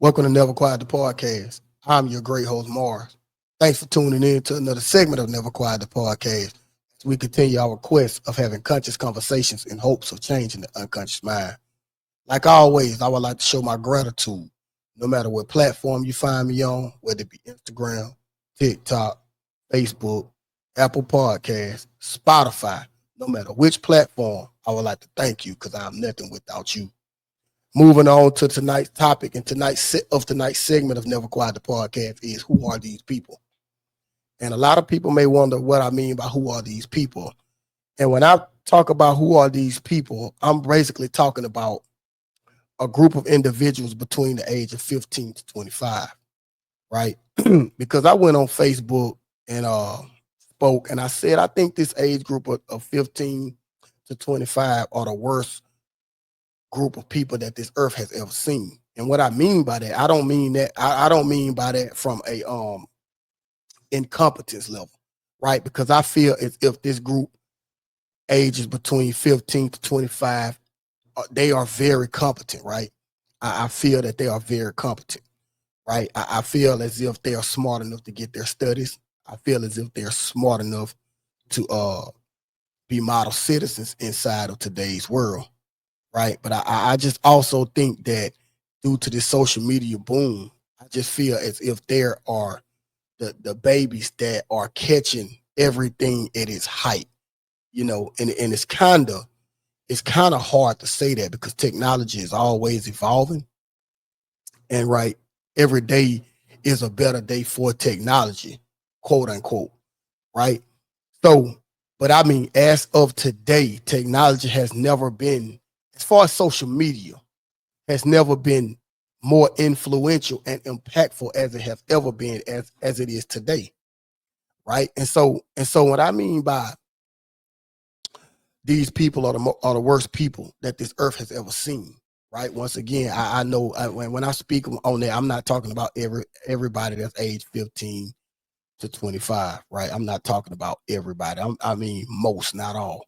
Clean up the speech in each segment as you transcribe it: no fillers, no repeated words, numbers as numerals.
Welcome to Never Quiet the Podcast. I'm your great host, Mars. Thanks for tuning in to another segment of Never Quiet the Podcast as we continue our quest of having conscious conversations in hopes of changing the unconscious mind. Like always, I would like to show my gratitude no matter what platform you find me on, whether it be Instagram, TikTok, Facebook, Apple Podcasts, Spotify, no matter which platform, I would like to thank you because I'm nothing without you. Moving on to tonight's topic and tonight's segment of Never Quiet the Podcast is who are these people? And a lot of people may wonder what I mean by who are these people. And when I talk about who are these people, I'm basically talking about a group of individuals between the age of 15 to 25, right? Because I went on Facebook and spoke and I said I think this age group of 15 to 25 are the worst group of people that this earth has ever seen. And what I mean by that, I don't mean that I don't mean by that from a incompetence level, right? Because I feel as if this group ages between 15 to 25, they are very competent, right? I feel that they are very competent, right? I feel as if they are smart enough to get their studies. I feel as if they're smart enough to be model citizens inside of today's world, right? But I just also think that due to this social media boom, I just feel as if there are the babies that are catching everything at its height, and it's kind of hard to say that because technology is always evolving, and right, every day is a better day for technology, quote unquote, right? So, but I mean, as of today, technology has never been, as far as social media, has never been more influential and impactful as it has ever been as it is today, right? And so what I mean by these people are the worst people that this earth has ever seen, right? Once again, I know when I speak on that, I'm not talking about everybody that's age 15 to 25, right? I'm not talking about everybody. I mean most, not all.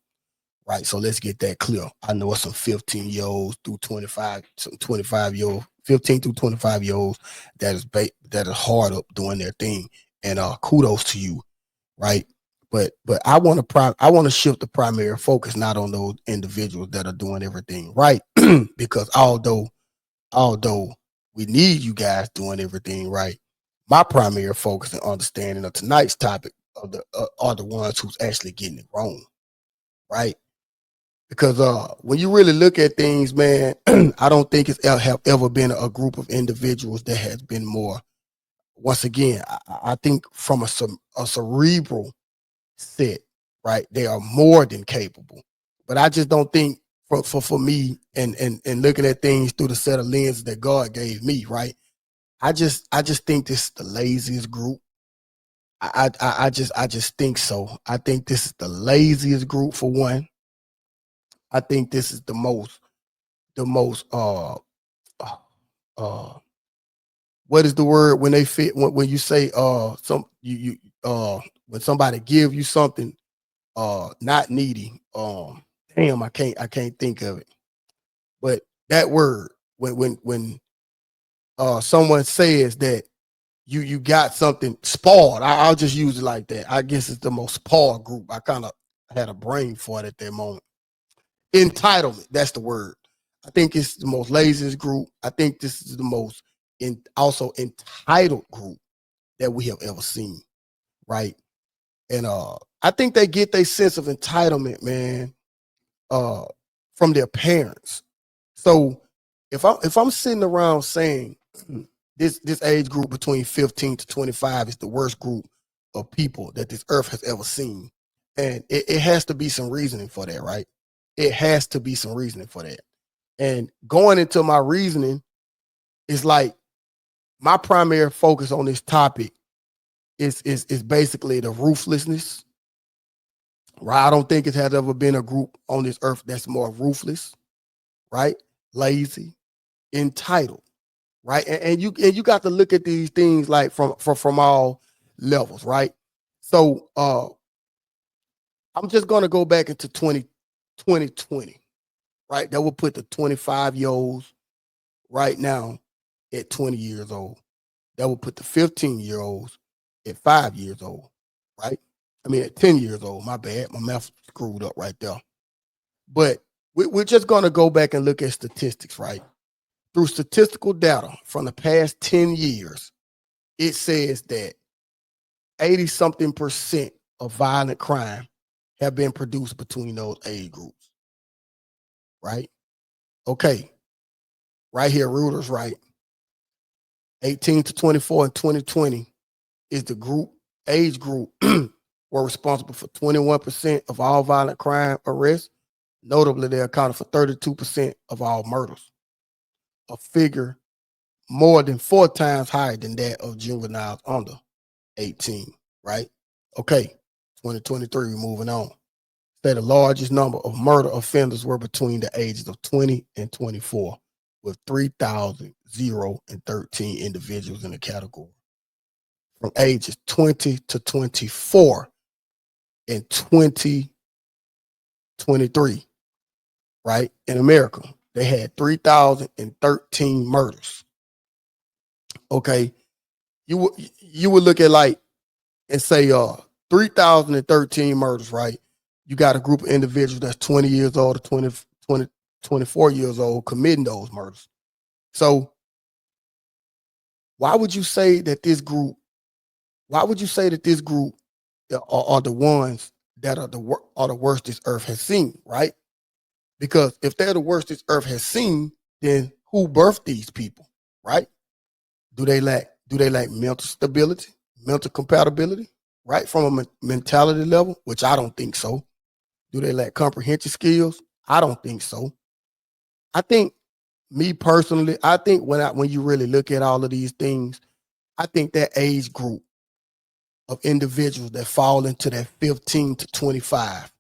Right. So let's get that clear. I know it's some 15-year olds through 25, some 25-year old, 15 through 25-year olds that is hard up doing their thing. And kudos to you, right? But I want to shift the primary focus not on those individuals that are doing everything right. Because although we need you guys doing everything right, my primary focus and understanding of tonight's topic are the ones who's actually getting it wrong, right? Because when you really look at things, man, I don't think it's have ever been a group of individuals that has been more. Once again, I think from a cerebral set, right? They are more than capable. But I just don't think for me and looking at things through the set of lenses that God gave me, right? I just think this is the laziest group. I just think so. I think this is the laziest group for one. I think this is the most uh uh what is the word when they fit when you say some you when somebody give you something not needy, damn, I can't think of it, but that word when someone says that you got something spoiled, I'll just use it like that. I guess it's the most spoiled group. I kind of had a brain for it at that moment. Entitlement, that's the word. I think it's the most laziest group. I think this is the most also entitled group that we have ever seen, right? And I think they get their sense of entitlement, man, uh from their parents. So if I'm sitting around saying this age group between 15 to 25 is the worst group of people that this earth has ever seen, and it has to be some reasoning for that, right? It has to be some reasoning for that. And going into my reasoning is like my primary focus on this topic is basically the ruthlessness, right? I don't think it has ever been a group on this earth that's more ruthless, right? Lazy, entitled, right? And you got to look at these things like from all levels, right? So I'm just gonna go back into 2020, right? That will put the 25-year-olds right now at 20 years old. That would put the 15-year-olds at 5 years old, right? I mean, at 10 years old. My bad. My math screwed up right there. But we're just going to go back and look at statistics, right? Through statistical data from the past 10 years, it says that 80 something percent of violent crime have been produced between those age groups, right? Okay, right here, Reuters, right? 18 to 24 in 2020 is the age group were responsible for 21% of all violent crime arrests. Notably, they accounted for 32% of all murders, a figure more than 4 times higher than that of juveniles under 18, right? Okay, 2023, we're moving on. Say the largest number of murder offenders were between the ages of 20 and 24, with 3,013 individuals in the category. From ages 20 to 24 in 2023, right? In America, they had 3,013 murders. Okay, you would look at like and say 3,013 murders, right? You got a group of individuals that's 20 years old to 24 years old committing those murders. So why would you say that this group are the ones that are the worst this earth has seen, right? Because if they're the worst this earth has seen, then who birthed these people, right? Do they lack mental stability, mental compatibility, right? From a mentality level, which I don't think so. Do they lack comprehension skills? I don't think so. I think, me personally, I think when you really look at all of these things, I think that age group of individuals that fall into that 15 to 25,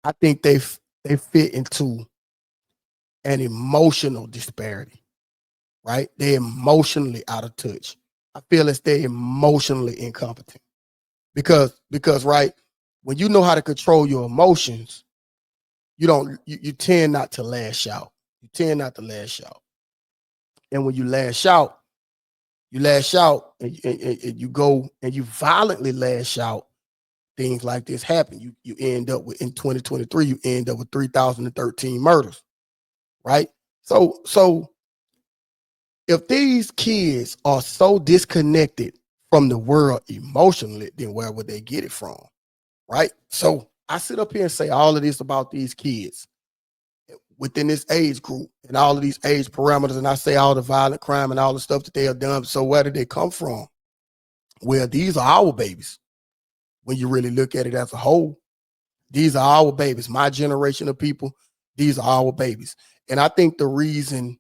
I think they fit into an emotional disparity, right? They're emotionally out of touch. I feel as they're emotionally incompetent because right, when you know how to control your emotions, you tend not to lash out. You tend not to lash out. And when you lash out, and you go and you violently lash out, things like this happen. You end up with, in 2023, you end up with 3,013 murders, right? So if these kids are so disconnected from the world emotionally, then where would they get it from, right? So I sit up here and say all of this about these kids within this age group and all of these age parameters, and I say all the violent crime and all the stuff that they have done. So where did they come from? Well, these are our babies. When you really look at it as a whole, these are our babies. My generation of people, these are our babies. And I think the reason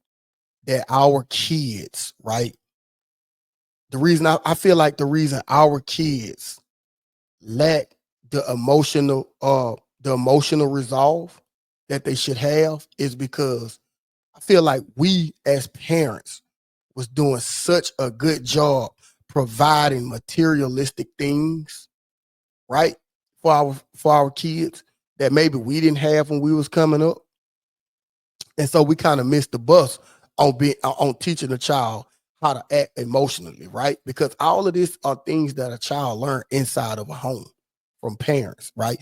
that our kids, right? The reason I feel like the reason our kids lack the emotional resolve that they should have is because I feel like we as parents was doing such a good job providing materialistic things, right? For our kids that maybe we didn't have when we was coming up. And so we kind of missed the bus on teaching a child how to act emotionally, right? Because all of this are things that a child learn inside of a home from parents, right?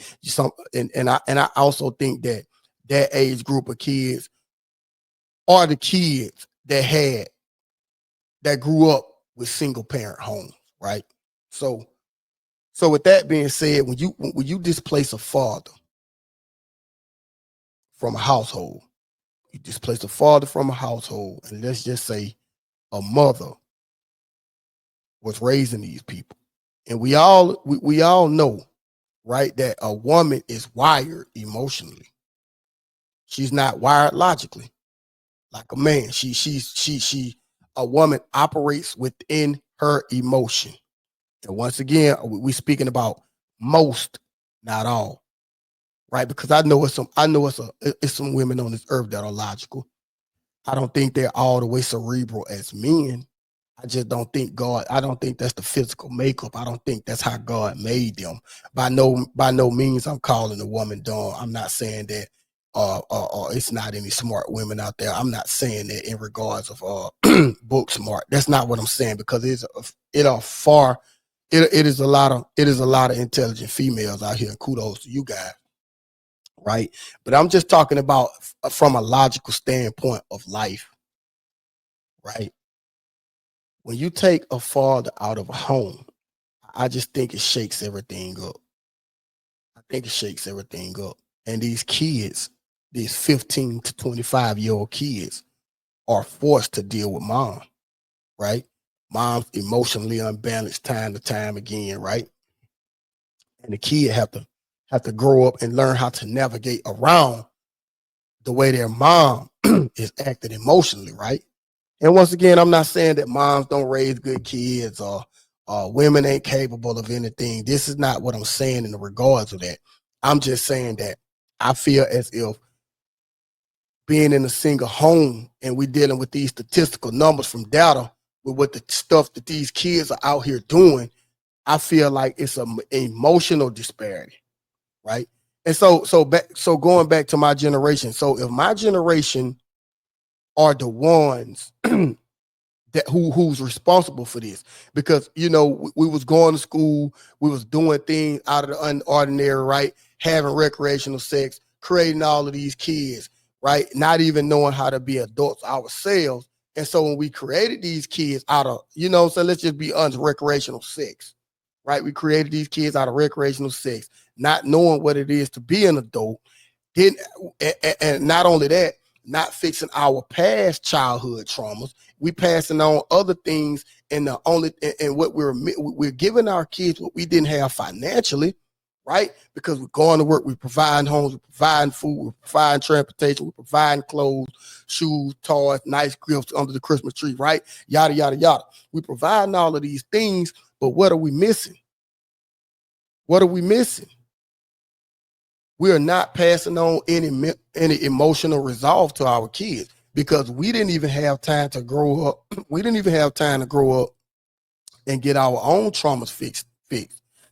And I also think that that age group of kids are the kids that grew up with single parent homes, right? So with that being said, when you displace a father from a household, you displace a father from a household, and let's just say a mother was raising these people. And we all know, right, that a woman is wired emotionally. She's not wired logically like a man. A woman operates within her emotion. And once again, we speaking about most, not all, right? Because I know it's some women on this earth that are logical. I don't think they're all the way cerebral as men. I just don't think I don't think that's the physical makeup. I don't think that's how God made them. By no means I'm calling a woman dumb. I'm not saying that it's not any smart women out there. I'm not saying that in regards of book smart. That's not what I'm saying, because it is a lot of intelligent females out here. And kudos to you guys, right? But I'm just talking about from a logical standpoint of life, right? When you take a father out of a home, I just think it shakes everything up. I think it shakes everything up. And these kids, these 15 to 25-year-old kids, are forced to deal with mom, right? Mom's emotionally unbalanced time to time again, right? And the kid have to grow up and learn how to navigate around the way their mom is acting emotionally, right? And once again, I'm not saying that moms don't raise good kids, or women ain't capable of anything. This is not what I'm saying in the regards of that. I'm just saying that I feel as if being in a single home and we dealing with these statistical numbers from data with what the stuff that these kids are out here doing, I feel like it's an emotional disparity, right? And so going back to my generation. So if my generation are the ones that who's responsible for this, because we was going to school, we was doing things out of the unordinary, right? Having recreational sex, creating all of these kids, right? Not even knowing how to be adults ourselves. And so when we created these kids out of, so let's just be honest, recreational sex, right? We created these kids out of recreational sex, not knowing what it is to be an adult. Didn't and not only that, not fixing our past childhood traumas. We passing on other things, and what we're giving our kids what we didn't have financially, right? Because we're going to work, we're providing homes, we're providing food, we're providing transportation, we're providing clothes, shoes, toys, nice gifts under the Christmas tree, right? Yada yada yada. We're providing all of these things, but what are we missing? What are we missing? We are not passing on any emotional resolve to our kids, because we didn't even have time to grow up. We didn't even have time to grow up and get our own traumas fixed.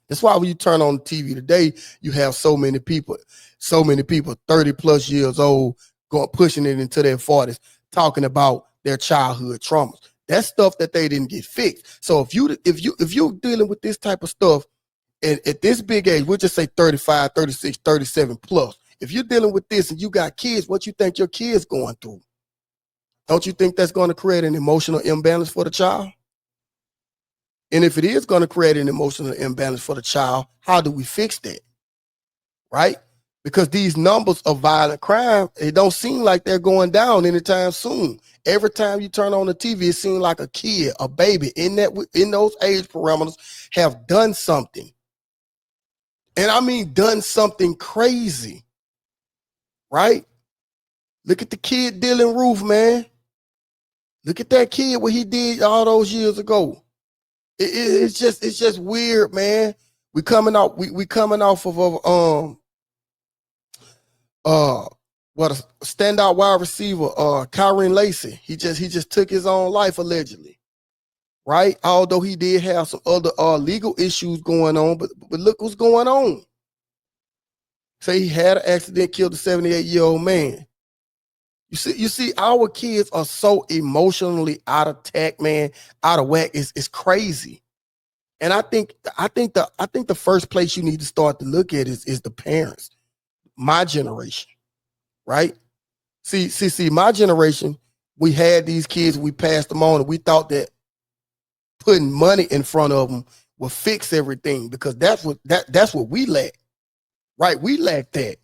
That's why when you turn on the TV today, you have so many people 30 plus years old pushing it into their 40s, talking about their childhood traumas. That's stuff that they didn't get fixed. So if you're dealing with this type of stuff, and at this big age, we'll just say 35, 36, 37 plus. If you're dealing with this and you got kids, what you think your kids going through? Don't you think that's going to create an emotional imbalance for the child? And if it is going to create an emotional imbalance for the child, how do we fix that? Right? Because these numbers of violent crime, it don't seem like they're going down anytime soon. Every time you turn on the TV, it seems like a kid, a baby in those age parameters have done something. And I mean, done something crazy, right? Look at the kid Dylan Roof, man. Look at that kid, what he did all those years ago. It's just weird, man. We coming off of what a standout wide receiver, Kyron Lacy. He just took his own life allegedly, right? Although he did have some other legal issues going on, but look what's going on. Say he had an accident, killed a 78-year-old man. You see, our kids are so emotionally out of tact, man, out of whack. It's crazy. And I think the first place you need to start to look at is the parents. My generation, right? See, my generation, we had these kids, we passed them on, and we thought that putting money in front of them will fix everything, because that's what we lack. Right? We lack that,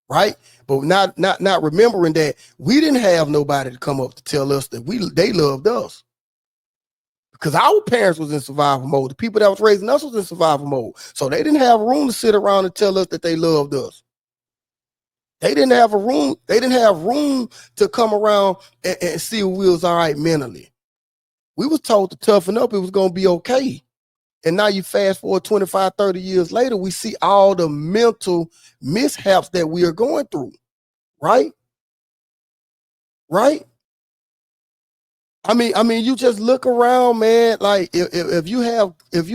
right? But not remembering that we didn't have nobody to come up to tell us that they loved us, because our parents was in survival mode. The people that was raising us was in survival mode, so they didn't have room to sit around and tell us that they loved us. They didn't have a room. They didn't have room to come around and see if we was all right mentally. We was told to toughen up. It was going to be okay. And now you fast forward 25, 30 years later, we see all the mental mishaps that we are going through, right? Right? I mean, you just look around, man. Like if you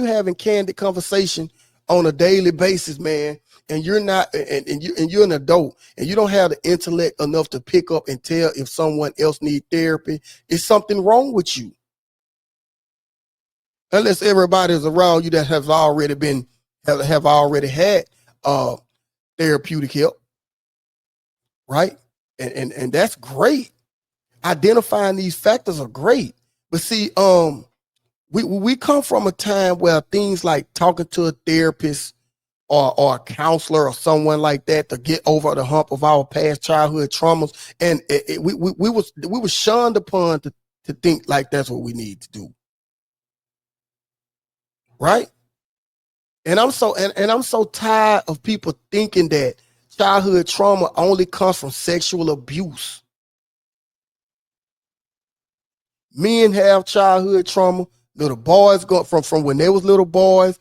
having candid conversation on a daily basis, man, and you're not, and you're an adult, and you don't have the intellect enough to pick up and tell if someone else needs therapy, it's something wrong with you. Unless everybody is around you that have already been have already had therapeutic help, right? And that's great. Identifying these factors are great, but see, we come from a time where things like talking to a therapist or a counselor or someone like that to get over the hump of our past childhood traumas, and we was shunned upon to think like that's what we need to do, right? And I'm so tired of people thinking that childhood trauma only comes from sexual abuse. Men have childhood trauma. Little boys go from when they was little boys.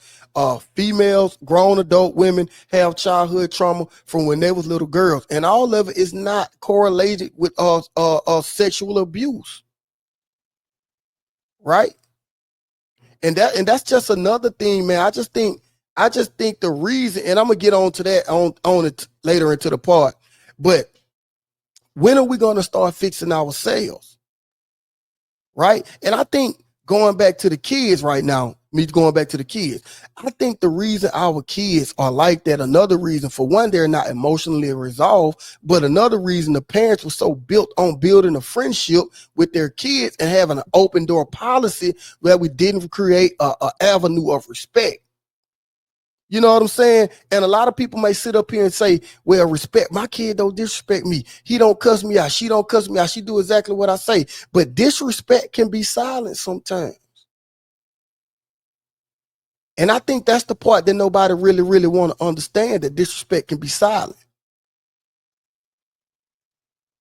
Females, grown adult women have childhood trauma from when they was little girls, and all of it is not correlated with sexual abuse, right? And that's just another thing, man. I just think the reason, and I'm gonna get on to that on it later into the part, but when are we gonna start fixing ourselves, right? And I think going back to the kids right now, I think the reason our kids are like that, another reason, for one, they're not emotionally resolved, but another reason, the parents were so built on building a friendship with their kids and having an open door policy where we didn't create a avenue of respect. You know what I'm saying? And a lot of people may sit up here and say, well, respect, my kid don't disrespect me. He don't cuss me out. She don't cuss me out. She do exactly what I say. But disrespect can be silent sometimes. And I think that's the part that nobody really want to understand, that disrespect can be silent.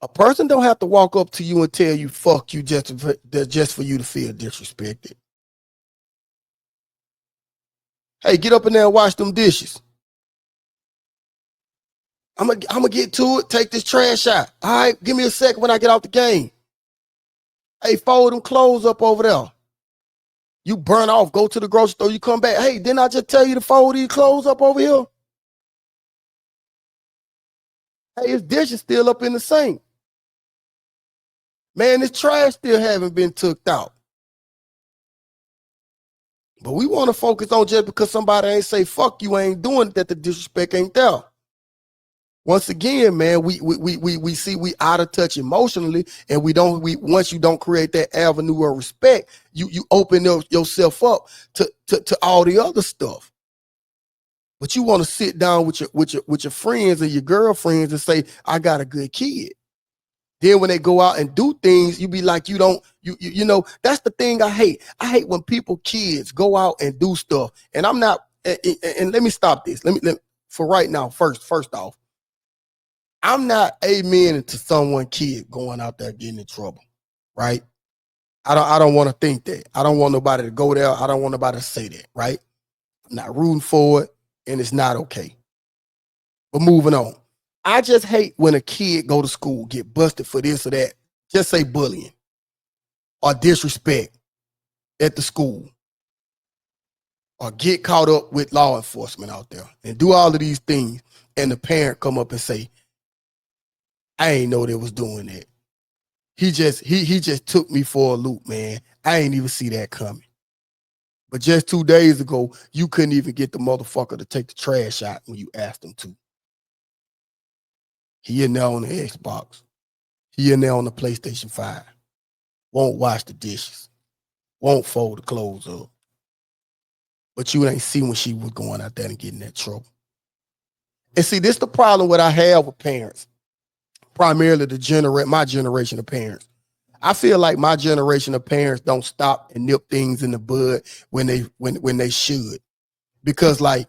A person don't have to walk up to you and tell you fuck you just for you to feel disrespected. Hey, get up in there and wash them dishes. I'm gonna get to it. Take this trash out. All right, give me a second when I get out the game. Hey, fold them clothes up over there. You burn off, go to the grocery store, you come back. Hey, didn't I just tell you to fold these clothes up over here? Hey, his dishes still up in the sink. Man, this trash still haven't been took out. But we want to focus on just because somebody ain't say fuck you, ain't doing it, that the disrespect ain't there. Once again, man, we see we out of touch emotionally, and once you don't create that avenue of respect, you open yourself up to all the other stuff. But you want to sit down with your friends and your girlfriends and say, I got a good kid. Then when they go out and do things, you be like, you know, that's the thing I hate. I hate when kids go out and do stuff. And I'm not, and let me stop this. Let me for right now, first off, I'm not amen to someone kid going out there getting in trouble, right? I don't want to think that. I don't want nobody to go there. I don't want nobody to say that, right? I'm not rooting for it, and it's not okay. But moving on. I just hate when a kid go to school, get busted for this or that. Just say bullying or disrespect at the school, or get caught up with law enforcement out there and do all of these things, and the parent come up and say, I ain't know they was doing that. He just took me for a loop, man. I ain't even see that coming. But just 2 days ago, you couldn't even get the motherfucker to take the trash out when you asked him to. He in there on the Xbox. He in there on the PlayStation 5. Won't wash the dishes. Won't fold the clothes up. But you ain't see when she was going out there and getting that trouble. And see, this is the problem what I have with parents. Primarily my generation of parents. I feel like my generation of parents don't stop and nip things in the bud when they should. Because like,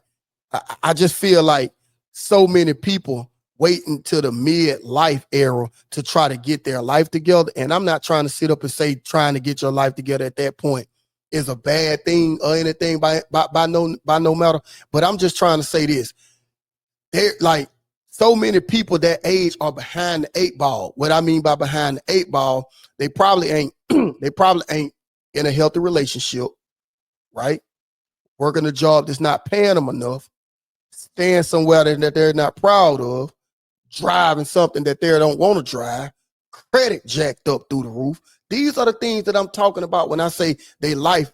I just feel like so many people waiting to the mid-life era to try to get their life together. And I'm not trying to sit up and say trying to get your life together at that point is a bad thing or anything by no matter. But I'm just trying to say this. They're like, so many people that age are behind the 8 ball. What I mean by behind the 8 ball, they probably ain't in a healthy relationship, right? Working a job that's not paying them enough, staying somewhere that they're not proud of, driving something that they don't want to drive, credit jacked up through the roof. These are the things that I'm talking about when I say their life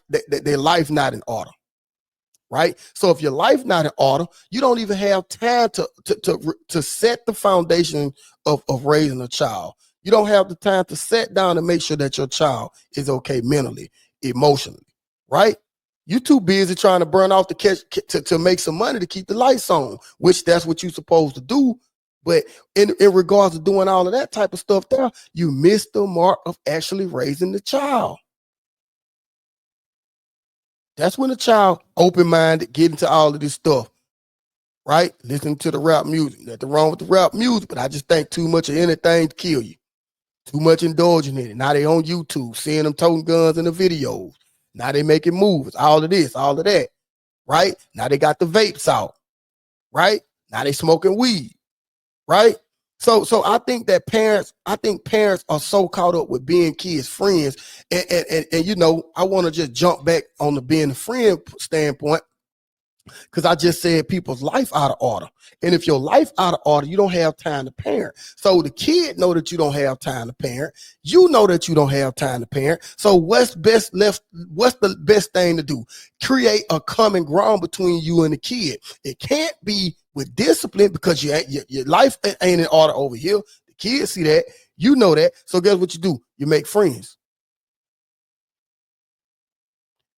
not in order. Right. So if your life not in order, you don't even have time to set the foundation of raising a child. You don't have the time to sit down and make sure that your child is okay mentally, emotionally, right? You too busy trying to burn off the cash to make some money to keep the lights on, which that's what you're supposed to do. But in regards to doing all of that type of stuff there, you miss the mark of actually raising the child. That's when the child open-minded, get into all of this stuff, right? Listening to the rap music. Nothing wrong with the rap music, but I just think too much of anything to kill you. Too much indulging in it. Now they on YouTube, seeing them toting guns in the videos. Now they making movies, all of this, all of that, right? Now they got the vapes out, right? Now they smoking weed, right? So I think parents are so caught up with being kids' friends. And you know, I want to just jump back on the being a friend standpoint, because I just said people's life out of order. And if your life out of order, you don't have time to parent. So the kid know that you don't have time to parent. You know that you don't have time to parent. So what's the best thing to do? Create a common ground between you and the kid. It can't be with discipline, because your life ain't in order over here. The kids see that. You know that. So guess what you do? You make friends.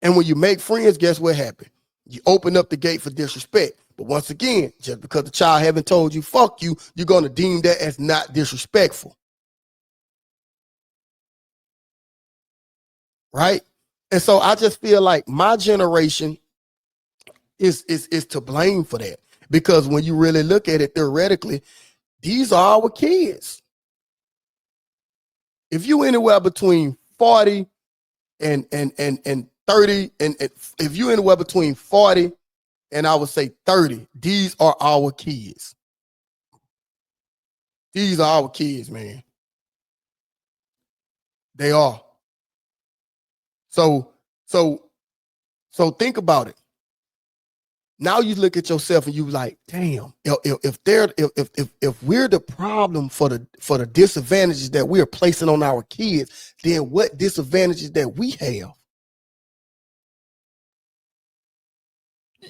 And when you make friends, guess what happened? You open up the gate for disrespect. But once again, just because the child haven't told you fuck you, you're going to deem that as not disrespectful. Right? And so I just feel like my generation is to blame for that. Because when you really look at it theoretically, these are our kids. If you anywhere between 40 and 30, and if you anywhere between 40 and I would say 30, these are our kids. These are our kids, man. They are. So think about it. Now you look at yourself and you like, damn, if we're the problem for the disadvantages that we are placing on our kids, then what disadvantages that we have?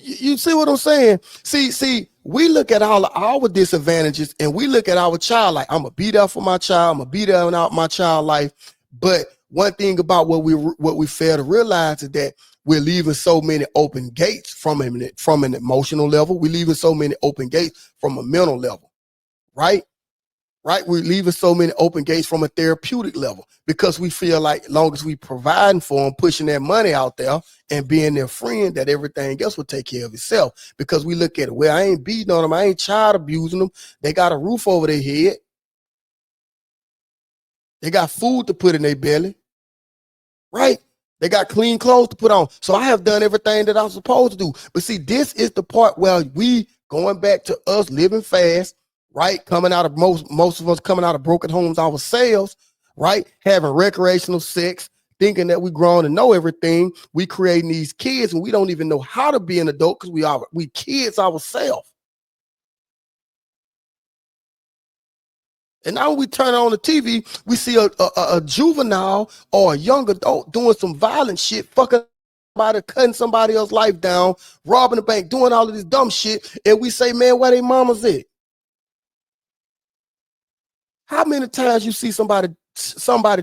You see what I'm saying? See, we look at all of our disadvantages and we look at our child like, I'm gonna be there for my child, I'm gonna be there in my child life. But one thing about what we fail to realize is that we're leaving so many open gates from an emotional level. We're leaving so many open gates from a mental level, right? Right? We're leaving so many open gates from a therapeutic level, because we feel like as long as we providing for them, pushing that money out there and being their friend, that everything else will take care of itself. Because we look at it, well, I ain't beating on them, I ain't child abusing them. They got a roof over their head. They got food to put in their belly, right? They got clean clothes to put on. So I have done everything that I'm supposed to do. But see, this is the part where we going back to us living fast, right? Coming out of most of us coming out of broken homes ourselves, right? Having recreational sex, thinking that we grown and know everything. We creating these kids and we don't even know how to be an adult because we kids ourselves. And now when we turn on the TV, we see a juvenile or a young adult doing some violent shit, fucking somebody, cutting somebody else's life down, robbing the bank, doing all of this dumb shit. And we say, man, where they mamas at? How many times you see somebody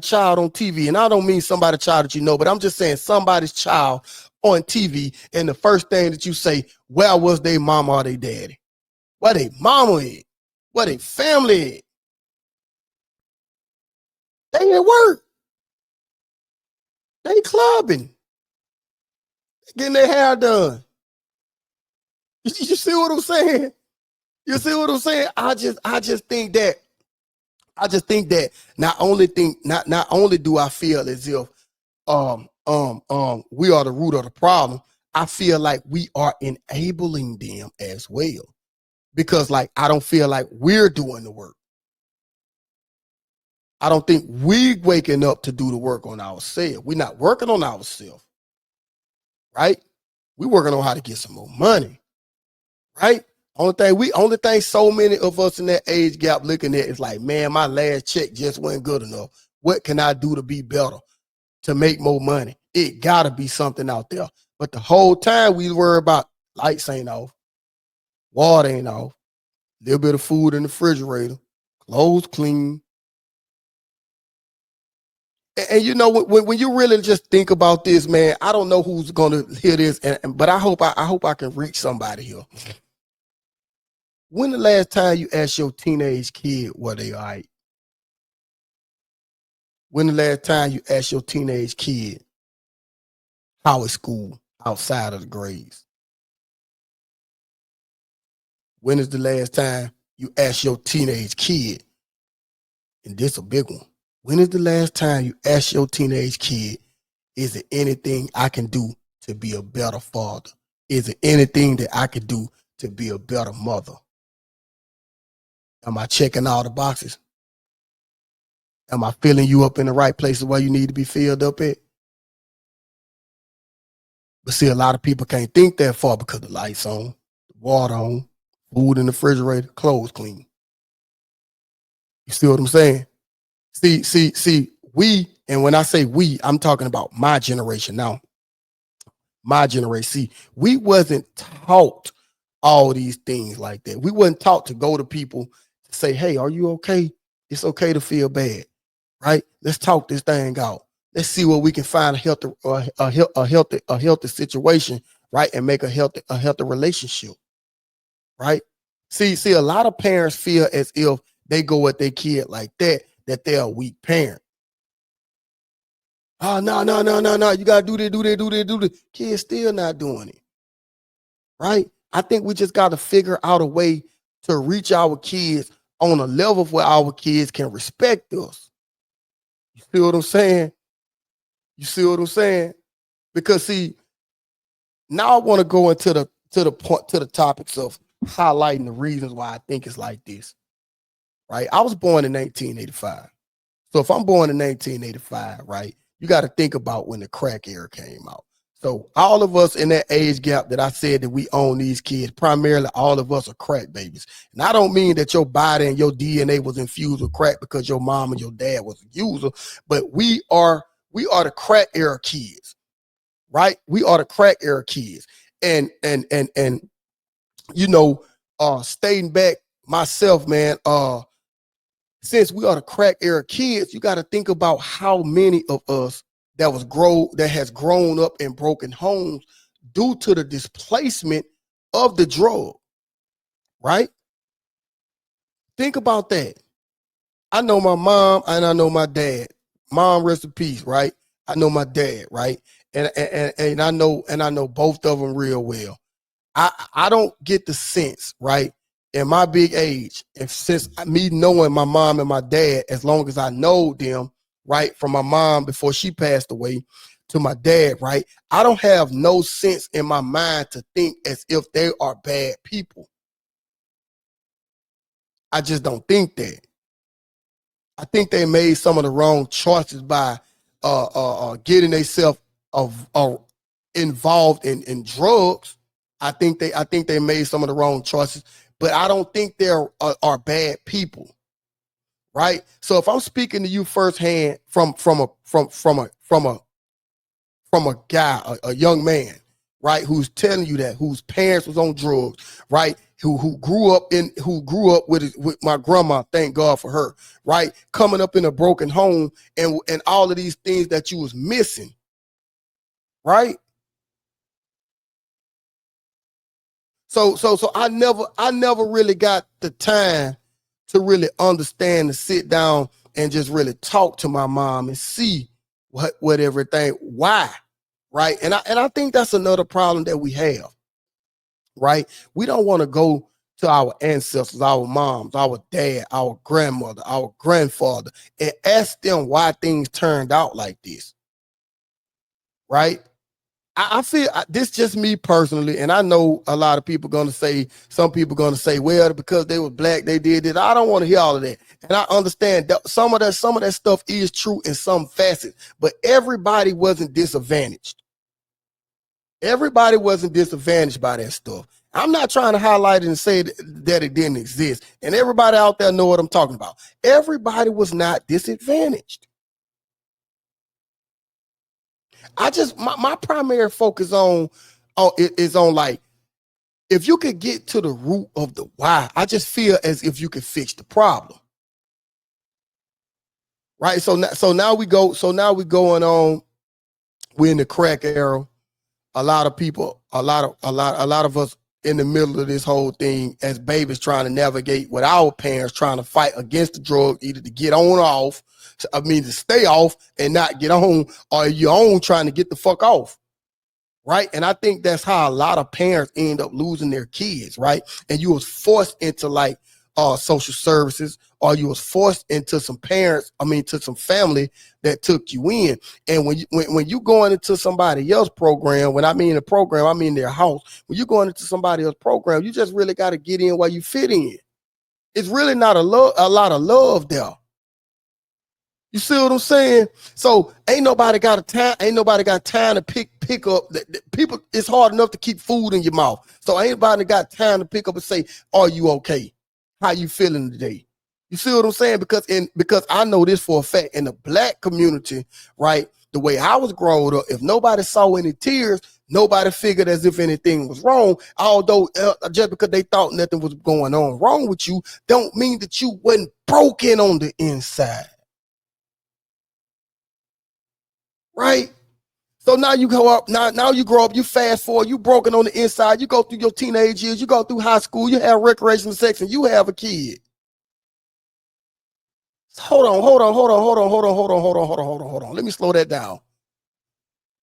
child on TV? And I don't mean somebody child that you know, but I'm just saying somebody's child on TV. And the first thing that you say, where was their mama or their daddy? Where they mama at? Where they family at? They at work. They clubbing. Getting their hair done. You see what I'm saying? You see what I'm saying? I just think that not only do I feel as if we are the root of the problem, I feel like we are enabling them as well. Because like I don't feel like we're doing the work. I don't think we waking up to do the work on ourselves. We're not working on ourselves, right? We're working on how to get some more money, right? Only thing so many of us in that age gap looking at is like, man, my last check just wasn't good enough. What can I do to be better, to make more money? It gotta be something out there. But the whole time we worry about lights ain't off, water ain't off, a little bit of food in the refrigerator, clothes clean. And you know, when you really just think about this, man, I don't know who's gonna hear this, but I hope I can reach somebody here. When the last time you asked your teenage kid what they are? When the last time you asked your teenage kid how is school outside of the grades? When is the last time you asked your teenage kid, and this a big one, when is the last time you asked your teenage kid, is there anything I can do to be a better father? Is there anything that I can do to be a better mother? Am I checking all the boxes? Am I filling you up in the right places where you need to be filled up at? But see, a lot of people can't think that far because the lights on, the water on, food in the refrigerator, clothes clean. You see what I'm saying? We, and when I say we, I'm talking about my generation now. My generation. See, we wasn't taught all these things like that. We wasn't taught to go to people to say, hey, are you okay? It's okay to feel bad, right? Let's talk this thing out. Let's see what we can find a healthy situation, right? And make a healthy relationship, right? See, a lot of parents feel as if they go at their kid like that they're a weak parent. Oh, no, no, no, no, no. You gotta do this, do this, do this, do this. Kids still not doing it, right? I think we just gotta figure out a way to reach our kids on a level where our kids can respect us. You see what I'm saying? You see what I'm saying? Because see, now I want to go into the topics of highlighting the reasons why I think it's like this. Right? I was born in 1985. So if I'm born in 1985, right, you got to think about when the crack era came out. So all of us in that age gap that I said that we own these kids, primarily all of us are crack babies. And I don't mean that your body and your DNA was infused with crack because your mom and your dad was a user, but we are the crack era kids, right? We are the crack era kids. And you know, stating back myself, man, since we are the crack era kids, you got to think about how many of us that has grown up in broken homes due to the displacement of the drug, right? Think about that. I know my mom and I know my dad. Mom, rest in peace, right? I know my dad, right? And I know both of them real well. I don't get the sense, right? In my big age, and since me knowing my mom and my dad, as long as I know them, right, from my mom before she passed away to my dad, right, I don't have no sense in my mind to think as if they are bad people. I just don't think that. I think they made some of the wrong choices by getting themselves involved in drugs. I think they made some of the wrong choices, but I don't think they are bad people, right? So if I'm speaking to you firsthand from a guy, a young man, right, who's telling you that, whose parents was on drugs, right, who grew up with my grandma, thank God for her, right, coming up in a broken home and all of these things that you was missing, right? So I never really got the time to really understand and sit down and just really talk to my mom and see what everything, why, right? And I think that's another problem that we have, right? We don't want to go to our ancestors, our moms, our dad, our grandmother, our grandfather, and ask them why things turned out like this, right? I feel this just me personally, and I know a lot of people going to say, some people going to say, well, because they were black, they did it. I don't want to hear all of that, and I understand that some of that stuff is true in some facets, but everybody wasn't disadvantaged. Everybody wasn't disadvantaged by that stuff. I'm not trying to highlight it and say that it didn't exist. And everybody out there know what I'm talking about. Everybody was not disadvantaged. I just my primary focus is on like, if you could get to the root of the why, I just feel as if you could fix the problem. Right. So now we going on. We're in the crack era. A lot of people, a lot of us in the middle of this whole thing as babies trying to navigate with our parents trying to fight against the drug, either to get on or off. To stay off and not get on, or you're on trying to get the fuck off. Right. And I think that's how a lot of parents end up losing their kids. Right. And you was forced into like social services, or you was forced into some to some family that took you in. And when you going into somebody else's program, when I mean the program, I mean their house. When you going into somebody else's program, you just really got to get in where you fit in. It's really not a lot of love there. You see what I'm saying? So ain't nobody got time to pick up people. It's hard enough to keep food in your mouth. So ain't nobody got time to pick up and say, "Are you okay? How you feeling today?" You see what I'm saying? Because I know this for a fact, in the Black community, right? The way I was growing up, if nobody saw any tears, nobody figured as if anything was wrong. Although just because they thought nothing was going on wrong with you, don't mean that you wasn't broken on the inside. Right? So now you go up, now you grow up, you fast forward, you broken on the inside, you go through your teenage years, you go through high school, you have recreational sex, and you have a kid. Hold on. Let me slow that down.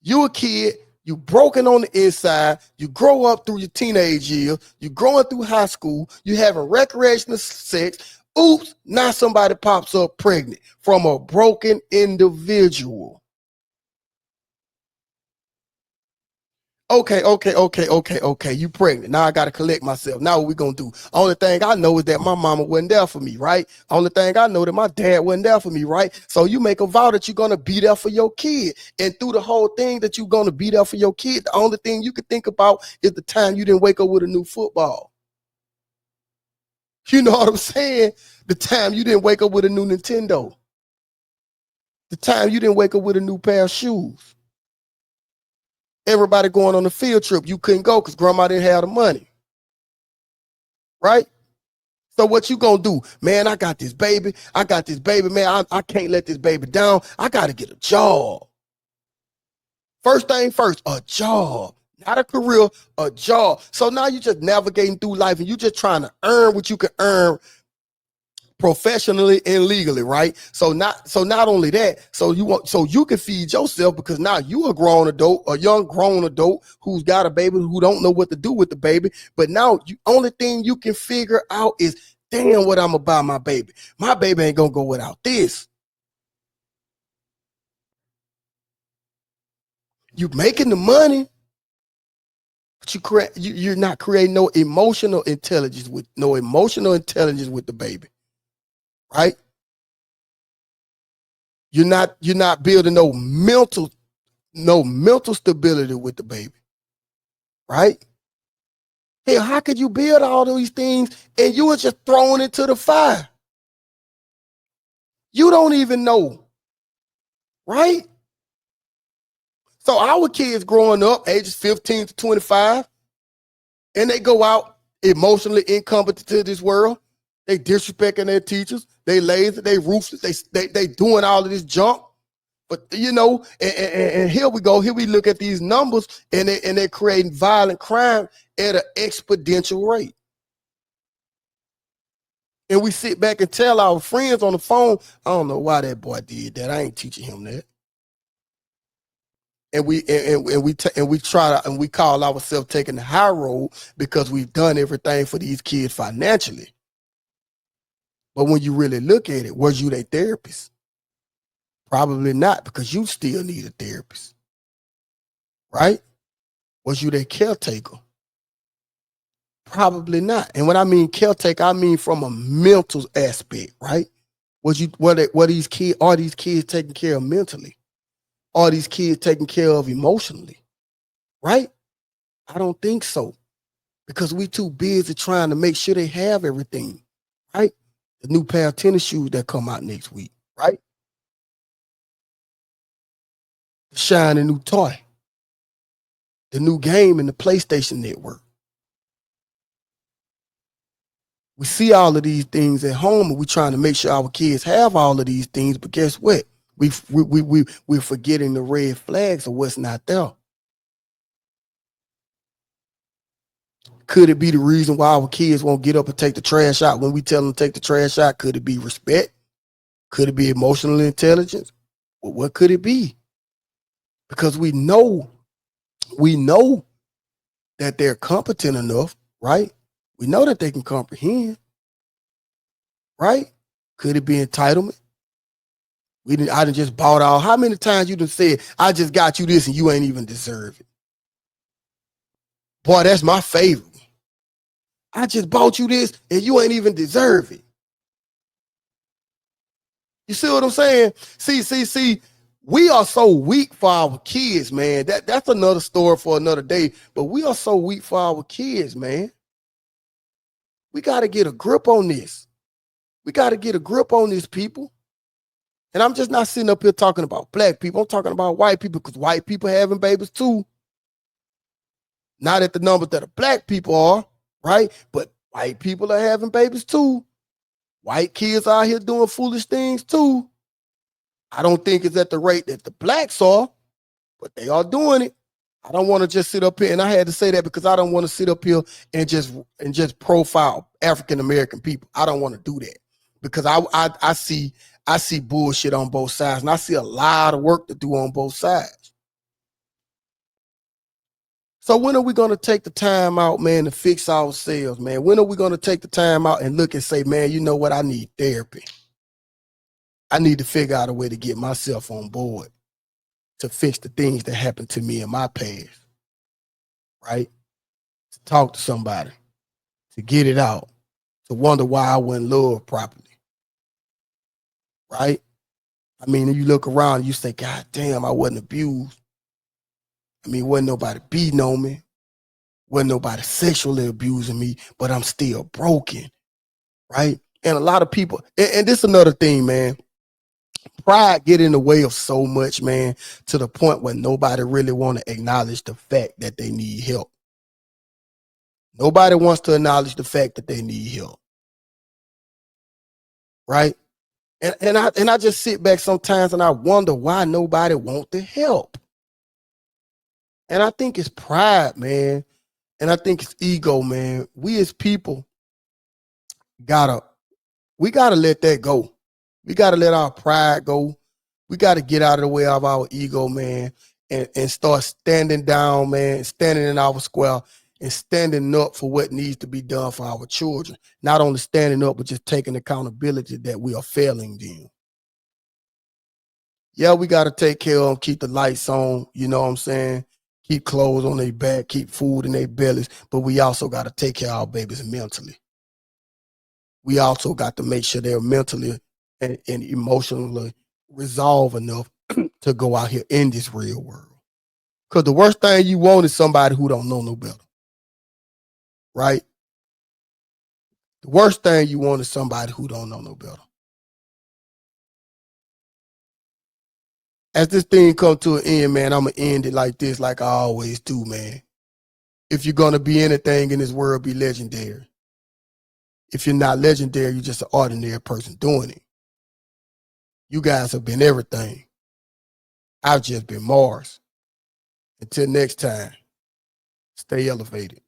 You a kid, you broken on the inside, you grow up through your teenage years, you growing through high school, you having recreational sex. Oops, now somebody pops up pregnant from a broken individual. Okay. You pregnant. Now I got to collect myself. Now what we going to do? Only thing I know is that my mama wasn't there for me, right? Only thing I know that my dad wasn't there for me, right? So you make a vow that you're going to be there for your kid. And through the whole thing that you're going to be there for your kid, the only thing you can think about is the time you didn't wake up with a new football. You know what I'm saying? The time you didn't wake up with a new Nintendo. The time you didn't wake up with a new pair of shoes. Everybody going on a field trip, you couldn't go because grandma didn't have the money. Right? So what you gonna do? Man, I got this baby, man. I can't let this baby down. I gotta get a job. First thing first, a job. Not a career, a job. So now you're just navigating through life and you're just trying to earn what you can earn professionally and legally, right? So not only that, so you can feed yourself, because now you a grown adult, a young grown adult who's got a baby, who don't know what to do with the baby. But now only thing you can figure out is, damn, what I'm gonna buy my baby. My baby ain't gonna go without this. You making the money, but you're not creating no emotional intelligence with the baby, right? You're not building no mental stability with the baby, right? Hell, how could you build all these things and you were just thrown into the fire? You don't even know, right? So our kids growing up, ages 15 to 25, and they go out emotionally incompetent to this world. They disrespecting their teachers. They lazy. They ruthless. They doing all of this junk. But and here we go. Here we look at these numbers, and they're creating violent crime at an exponential rate. And we sit back and tell our friends on the phone, I don't know why that boy did that. I ain't teaching him that. And we call ourselves taking the high road because we've done everything for these kids financially. But when you really look at it, was you their therapist? Probably not, because you still need a therapist, right? Was you their caretaker? Probably not. And when I mean caretaker, I mean from a mental aspect, right? Are these kids taken care of mentally? Are these kids taken care of emotionally? Right? I don't think so. because we too busy trying to make sure they have everything, right? The new pair of tennis shoes that come out next week, right? The shiny new toy, the new game in the PlayStation Network. We see all of these things at home, and we're trying to make sure our kids have all of these things. But guess what? We're forgetting the red flags of what's not there. Could it be the reason why our kids won't get up and take the trash out when we tell them to take the trash out? Could it be respect? Could it be emotional intelligence? Well, what could it be? Because we know that they're competent enough, right? We know that they can comprehend, right? Could it be entitlement? I done just bought all. How many times you done said, I just got you this and you ain't even deserve it? Boy, that's my favorite. I just bought you this and you ain't even deserve it. You see what I'm saying? See. We are so weak for our kids, man. That's another story for another day. But we are so weak for our kids, man. We got to get a grip on this. We got to get a grip on this, people. And I'm just not sitting up here talking about black people. I'm talking about white people, because white people having babies too. Not at the numbers that the black people are, right? But white people are having babies too. White kids out here doing foolish things too. I don't think it's at the rate that the blacks are, but they are doing it. I don't want to just sit up here, and I had to say that because I don't want to sit up here and just profile African American people. I don't want to do that, because I see bullshit on both sides, and I see a lot of work to do on both sides. So when are we going to take the time out, man, to fix ourselves, man? When are we going to take the time out and look and say, man, you know what? I need therapy. I need to figure out a way to get myself on board to fix the things that happened to me in my past, right? To talk to somebody, to get it out, to wonder why I wasn't loved properly, right? I mean, you look around, you say, God damn, I wasn't abused. I mean, wasn't nobody beating on me. Wasn't nobody sexually abusing me, but I'm still broken, right? And a lot of people, and this is another thing, man. Pride get in the way of so much, man, to the point where nobody really want to acknowledge the fact that they need help. Nobody wants to acknowledge the fact that they need help, right? And I just sit back sometimes and I wonder why nobody want to help. And I think it's pride, man. And I think it's ego, man. We as people gotta let that go. We gotta let our pride go. We gotta get out of the way of our ego, man, and start standing down, man, standing in our square and standing up for what needs to be done for our children. Not only standing up, but just taking accountability that we are failing them. Yeah, we got to take care of them, keep the lights on, you know what I'm saying? Keep clothes on their back, keep food in their bellies, but we also got to take care of our babies mentally. We also got to make sure they're mentally and emotionally resolved enough to go out here in this real world. Because the worst thing you want is somebody who don't know no better, right? The worst thing you want is somebody who don't know no better. As this thing come to an end, man, I'm going to end it like this, like I always do, man. If you're going to be anything in this world, be legendary. If you're not legendary, you're just an ordinary person doing it. You guys have been everything. I've just been Mars. Until next time, stay elevated.